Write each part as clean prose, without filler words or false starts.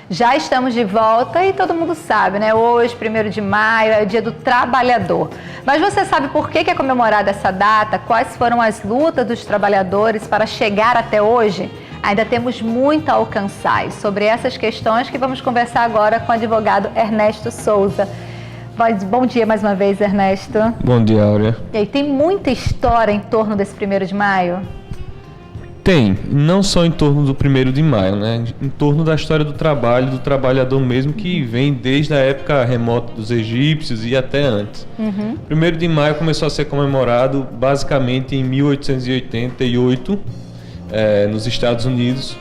Já estamos de volta e todo mundo sabe, né? Hoje, 1º de maio, é o Dia do Trabalhador. Mas você sabe por que é comemorada essa data? Quais foram as lutas dos trabalhadores para chegar até hoje? Ainda temos muito a alcançar. E sobre essas questões que vamos conversar agora com o advogado Ernesto Souza. Bom dia mais uma vez, Ernesto. Bom dia, Áurea. E aí, tem muita história em torno desse 1º de maio? Tem, não só em torno do 1º de maio, né? Em torno da história do trabalho, do trabalhador mesmo, que vem desde a época remota dos egípcios e até antes. 1º de maio começou a ser comemorado basicamente em 1888, nos Estados Unidos,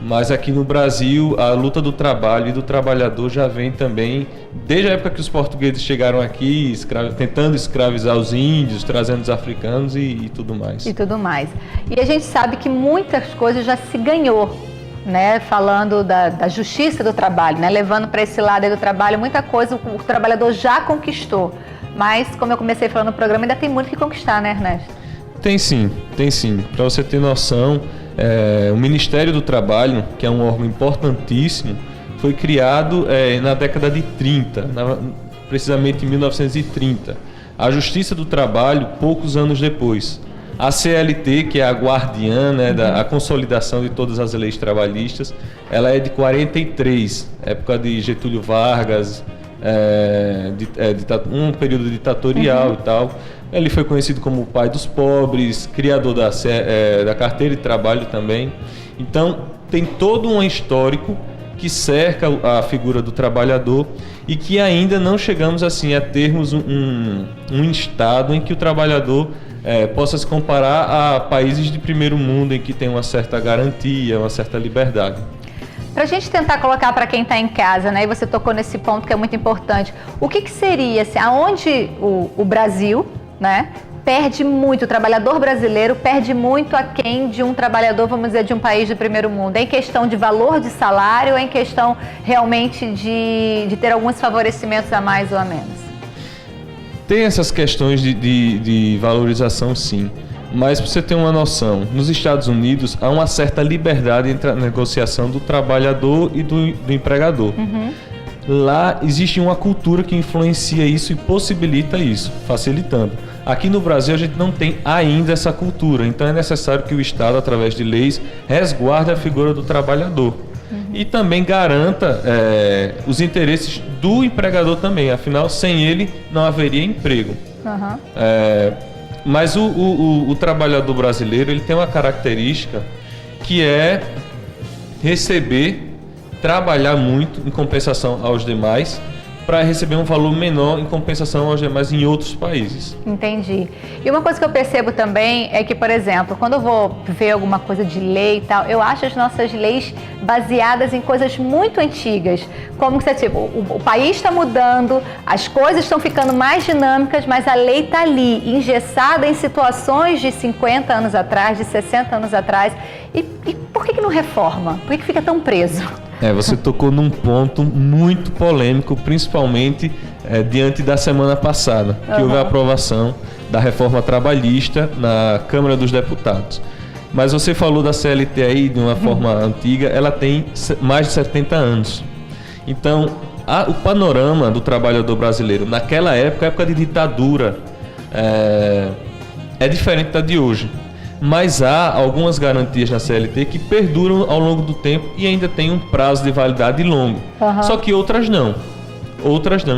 mas aqui no Brasil a luta do trabalho e do trabalhador já vem também desde a época que os portugueses chegaram aqui, tentando escravizar os índios, trazendo os africanos e tudo mais. E tudo mais. E a gente sabe que muitas coisas já se ganhou, né? Falando da justiça do trabalho, né? Levando para esse lado aí do trabalho, muita coisa o trabalhador já conquistou. Mas, como eu comecei falando no programa, ainda tem muito que conquistar, né, Ernesto? Tem sim, tem sim. Para você ter noção, o Ministério do Trabalho, que é um órgão importantíssimo, foi criado na década de 30, precisamente em 1930. A Justiça do Trabalho, poucos anos depois. A CLT, que é a guardiã, né, a consolidação de todas as leis trabalhistas, ela é de 43, época de Getúlio Vargas, um período ditatorial e tal. Ele foi conhecido como o pai dos pobres, criador da carteira de trabalho também. Então, tem todo um histórico que cerca a figura do trabalhador e que ainda não chegamos assim a termos um estado em que o trabalhador possa se comparar a países de primeiro mundo em que tem uma certa garantia, uma certa liberdade. Para a gente tentar colocar para quem está em casa, né? E você tocou nesse ponto que é muito importante. O que seria, assim, aonde o Brasil, né, perde muito, o trabalhador brasileiro perde muito aquém de um trabalhador, vamos dizer, de um país de primeiro mundo? É em questão de valor de salário ou é em questão realmente de ter alguns favorecimentos a mais ou a menos? Tem essas questões de valorização, sim. Mas para você ter uma noção, nos Estados Unidos há uma certa liberdade entre a negociação do trabalhador e do empregador. Lá existe uma cultura que influencia isso e possibilita isso, facilitando. Aqui no Brasil a gente não tem ainda essa cultura, então é necessário que o Estado, através de leis, resguarde a figura do trabalhador. E também garanta os interesses do empregador também, afinal, sem ele não haveria emprego. Mas o trabalhador brasileiro, ele tem uma característica que é trabalhar muito em compensação aos demais, para receber um valor menor em compensação aos demais em outros países. Entendi. E uma coisa que eu percebo também é que, por exemplo, quando eu vou ver alguma coisa de lei e tal, eu acho as nossas leis baseadas em coisas muito antigas. Como que você, tipo, o país está mudando, as coisas estão ficando mais dinâmicas, mas a lei está ali, engessada em situações de 50 anos atrás, de 60 anos atrás. E por que não reforma? Por que fica tão preso? Você tocou num ponto muito polêmico, principalmente diante da semana passada, que houve a aprovação da reforma trabalhista na Câmara dos Deputados. Mas você falou da CLT aí de uma forma antiga, ela tem mais de 70 anos. Então, o panorama do trabalhador brasileiro naquela época de ditadura, é diferente da de hoje. Mas há algumas garantias na CLT que perduram ao longo do tempo e ainda tem um prazo de validade longo. Só que outras não.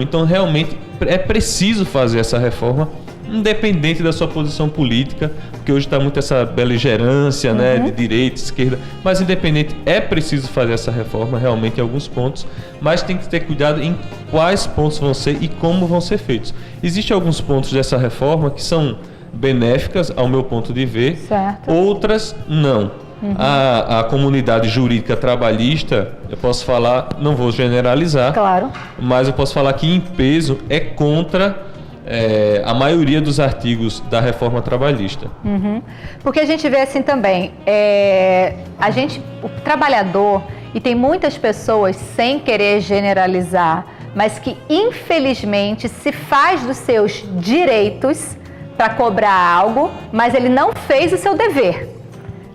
Então, realmente, é preciso fazer essa reforma, independente da sua posição política, porque hoje está muito essa beligerância, né, de direita, esquerda. Mas, independente, é preciso fazer essa reforma, realmente, em alguns pontos. Mas tem que ter cuidado em quais pontos vão ser e como vão ser feitos. Existem alguns pontos dessa reforma que são benéficas, ao meu ponto de ver, outras não. A comunidade jurídica trabalhista, eu posso falar, não vou generalizar, claro, mas eu posso falar que em peso é contra a maioria dos artigos da reforma trabalhista. Porque a gente vê assim também, o trabalhador, e tem muitas pessoas, sem querer generalizar, mas que infelizmente se faz dos seus direitos para cobrar algo, mas ele não fez o seu dever,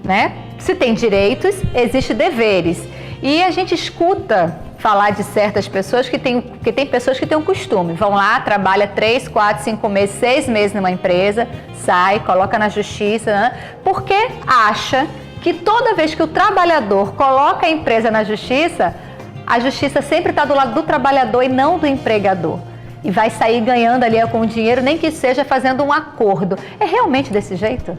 né? Se tem direitos, existem deveres. E a gente escuta falar de certas pessoas que tem pessoas que têm um costume. Vão lá, trabalha 3, 4, 5 meses, 6 meses numa empresa, sai, coloca na justiça, né? Porque acha que toda vez que o trabalhador coloca a empresa na justiça, a justiça sempre está do lado do trabalhador e não do empregador. E vai sair ganhando ali com o dinheiro, nem que seja fazendo um acordo. É realmente desse jeito?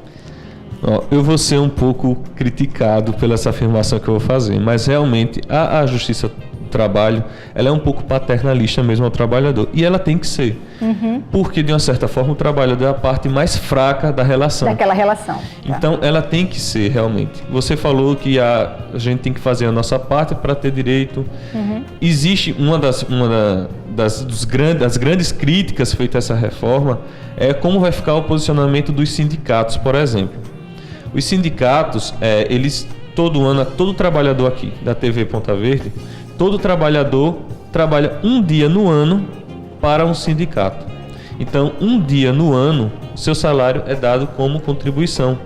Eu vou ser um pouco criticado pela essa afirmação que eu vou fazer, mas realmente a Justiça do Trabalho, ela é um pouco paternalista mesmo ao trabalhador, e ela tem que ser, porque de uma certa forma o trabalhador é a parte mais fraca da relação. Daquela relação. Então ela tem que ser realmente. Você falou que a gente tem que fazer a nossa parte para ter direito. Existe das grandes críticas feitas a essa reforma é como vai ficar o posicionamento dos sindicatos, por exemplo. Os sindicatos, eles todo ano, todo trabalhador aqui da TV Ponta Verde, todo trabalhador trabalha um dia no ano para um sindicato. Então, um dia no ano, seu salário é dado como contribuição.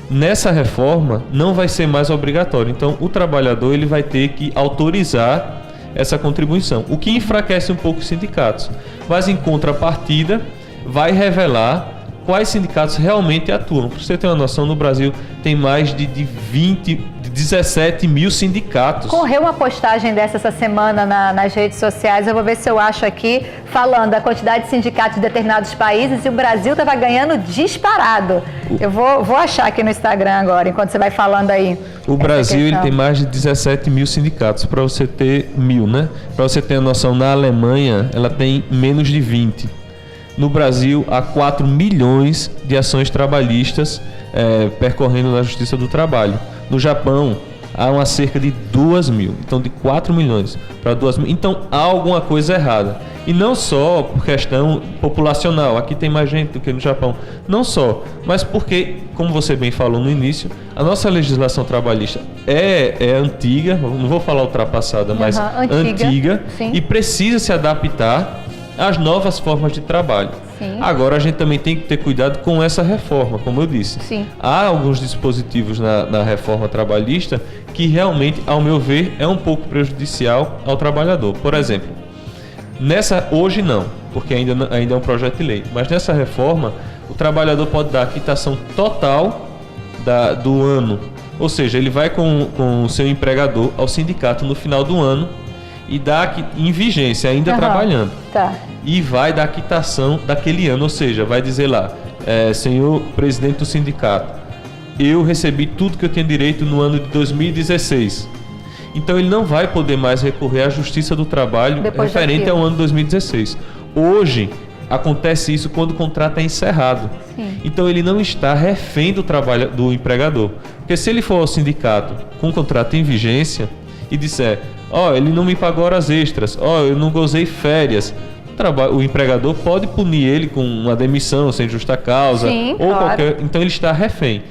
Nessa reforma, não vai ser mais obrigatório. Então, o trabalhador ele vai ter que autorizar essa contribuição, o que enfraquece um pouco os sindicatos. Mas, em contrapartida, vai revelar quais sindicatos realmente atuam. Para você ter uma noção, no Brasil tem mais de 17 mil sindicatos. Correu uma postagem dessa essa semana nas redes sociais, eu vou ver se eu acho aqui, falando da quantidade de sindicatos de determinados países, e o Brasil estava ganhando disparado. Eu vou achar aqui no Instagram agora, enquanto você vai falando aí. O Brasil ele tem mais de 17 mil sindicatos, para você ter né? Para você ter uma noção, na Alemanha ela tem menos de 20. No Brasil, há 4 milhões de ações trabalhistas percorrendo na Justiça do Trabalho. No Japão, há cerca de 2 mil. Então, de 4 milhões para 2 mil. Então, há alguma coisa errada. E não só por questão populacional. Aqui tem mais gente do que no Japão. Não só, mas porque, como você bem falou no início, a nossa legislação trabalhista é antiga, não vou falar ultrapassada, mas antiga e precisa se adaptar as novas formas de trabalho. Sim. Agora a gente também tem que ter cuidado com essa reforma, como eu disse. Sim. Há alguns dispositivos na reforma trabalhista que realmente, ao meu ver, é um pouco prejudicial ao trabalhador. Por exemplo, hoje não, porque ainda é um projeto de lei, mas nessa reforma o trabalhador pode dar a quitação total do ano. Ou seja, ele vai com o seu empregador ao sindicato no final do ano e dá em vigência, ainda trabalhando. Tá. E vai dar a quitação daquele ano, ou seja, vai dizer lá, senhor presidente do sindicato, eu recebi tudo que eu tinha direito no ano de 2016. Então ele não vai poder mais recorrer à Justiça do Trabalho referente ao ano de 2016. Hoje, acontece isso quando o contrato é encerrado. Sim. Então ele não está refém do empregador. Porque se ele for ao sindicato com o contrato em vigência e disser, ele não me pagou horas extras, eu não gozei férias, o empregador pode punir ele com uma demissão sem justa causa. Sim, ou claro. qualquer. Então ele está refém.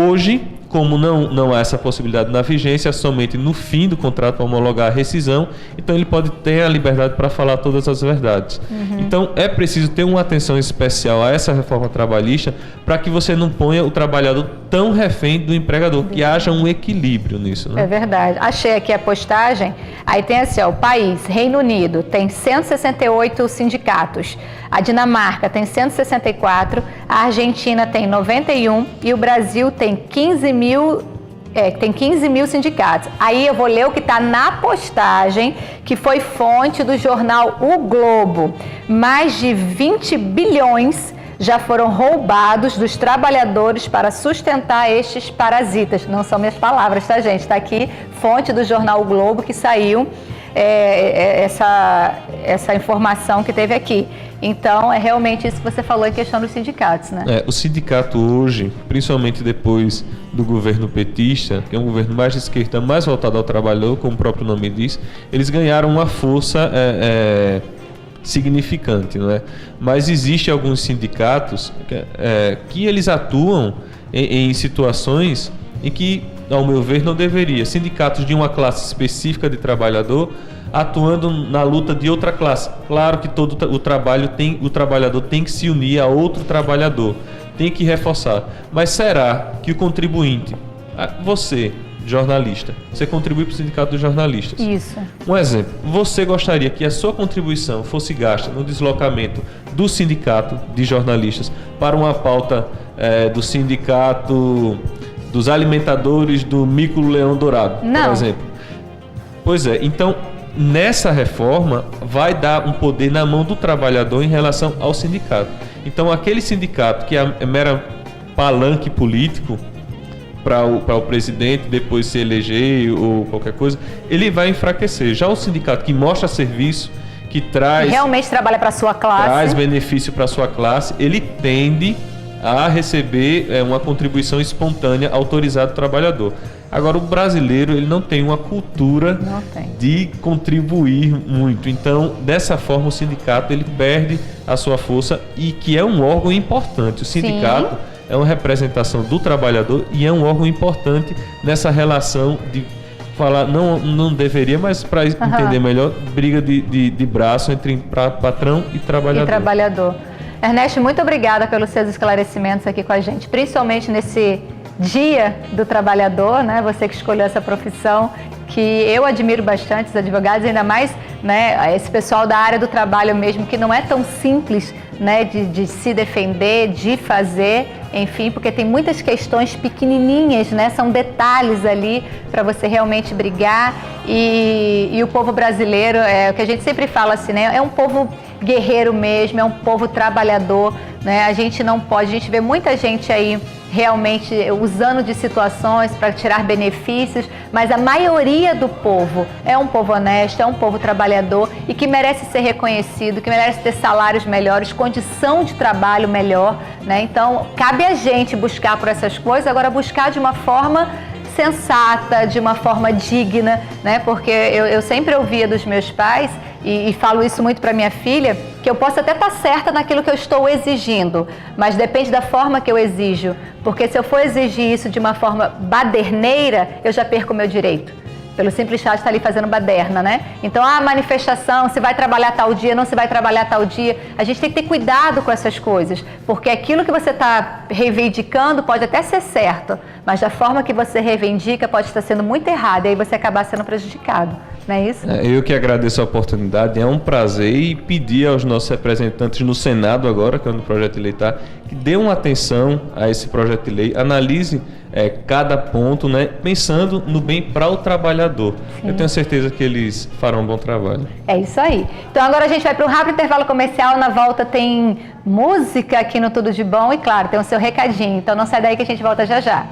Hoje, como não há essa possibilidade na vigência, somente no fim do contrato para homologar a rescisão, então ele pode ter a liberdade para falar todas as verdades. Então é preciso ter uma atenção especial a essa reforma trabalhista para que você não ponha o trabalhador tão refém do empregador, que haja um equilíbrio nisso. Né? É verdade. Achei aqui a postagem, aí tem assim, o país, Reino Unido, tem 168 sindicatos, a Dinamarca tem 164, a Argentina tem 91 e o Brasil tem 15 mil sindicatos. Aí eu vou ler o que está na postagem, que foi fonte do jornal O Globo. Mais de 20 bilhões já foram roubados dos trabalhadores para sustentar estes parasitas. Não são minhas palavras, tá, gente? Está aqui, fonte do jornal O Globo, que saiu essa informação que teve aqui. Então, é realmente isso que você falou em questão dos sindicatos, né? O sindicato hoje, principalmente depois do governo petista, que é um governo mais de esquerda, mais voltado ao trabalhador, como o próprio nome diz, eles ganharam uma força significante, não é? Mas existem alguns sindicatos que eles atuam em situações em que, ao meu ver, não deveria. Sindicatos de uma classe específica de trabalhador atuando na luta de outra classe. Claro que todo o trabalhador tem que se unir a outro trabalhador, tem que reforçar. Mas será que o contribuinte, você, jornalista. Você contribui para o Sindicato dos Jornalistas. Isso. Um exemplo, você gostaria que a sua contribuição fosse gasta no deslocamento do Sindicato de Jornalistas para uma pauta do Sindicato dos Alimentadores do Mico-Leão Dourado, Não. por exemplo? Pois é, então nessa reforma vai dar um poder na mão do trabalhador em relação ao sindicato. Então aquele sindicato que é mera palanque político para o presidente depois se eleger ou qualquer coisa, ele vai enfraquecer. Já o sindicato que mostra serviço, que realmente trabalha para a sua classe, traz benefício para a sua classe, ele tende a receber uma contribuição espontânea autorizada do trabalhador. Agora, o brasileiro ele não tem uma cultura de contribuir muito. Então, dessa forma, o sindicato ele perde a sua força e que é um órgão importante. O sindicato é uma representação do trabalhador e é um órgão importante nessa relação de falar, não deveria, mas para entender melhor, briga de braço entre patrão e trabalhador. Ernesto, muito obrigada pelos seus esclarecimentos aqui com a gente, principalmente nesse Dia do Trabalhador, né? Você que escolheu essa profissão, que eu admiro bastante, os advogados, ainda mais, né, esse pessoal da área do trabalho mesmo, que não é tão simples, né, de se defender, de fazer, enfim, porque tem muitas questões pequenininhas, né, são detalhes ali para você realmente brigar e o povo brasileiro, o que a gente sempre fala assim, né, é um povo guerreiro mesmo, é um povo trabalhador, né, a gente não pode, a gente vê muita gente aí realmente usando de situações para tirar benefícios, mas a maioria do povo é um povo honesto, é um povo trabalhador e que merece ser reconhecido, que merece ter salários melhores, condição de trabalho melhor, né? Então, cabe a gente buscar por essas coisas, agora buscar de uma forma sensata, de uma forma digna, né? Porque eu sempre ouvia dos meus pais, e falo isso muito para minha filha, que eu posso até estar certa naquilo que eu estou exigindo, mas depende da forma que eu exijo, porque se eu for exigir isso de uma forma baderneira, eu já perco o meu direito. Pelo simples fato de estar ali fazendo baderna, né? Então, a manifestação, se vai trabalhar tal dia, não se vai trabalhar tal dia. A gente tem que ter cuidado com essas coisas, porque aquilo que você está reivindicando pode até ser certo, mas da forma que você reivindica pode estar sendo muito errado, e aí você acabar sendo prejudicado. Não é isso? Eu que agradeço a oportunidade, é um prazer, e pedir aos nossos representantes no Senado agora, que é no projeto de lei, que dê uma atenção a esse projeto de lei, analise cada ponto, né, pensando no bem para o trabalhador. Sim. Eu tenho certeza que eles farão um bom trabalho. É isso aí. Então agora a gente vai para um rápido intervalo comercial, na volta tem música aqui no Tudo de Bom e claro, tem o seu recadinho. Então não sai daí que a gente volta já já.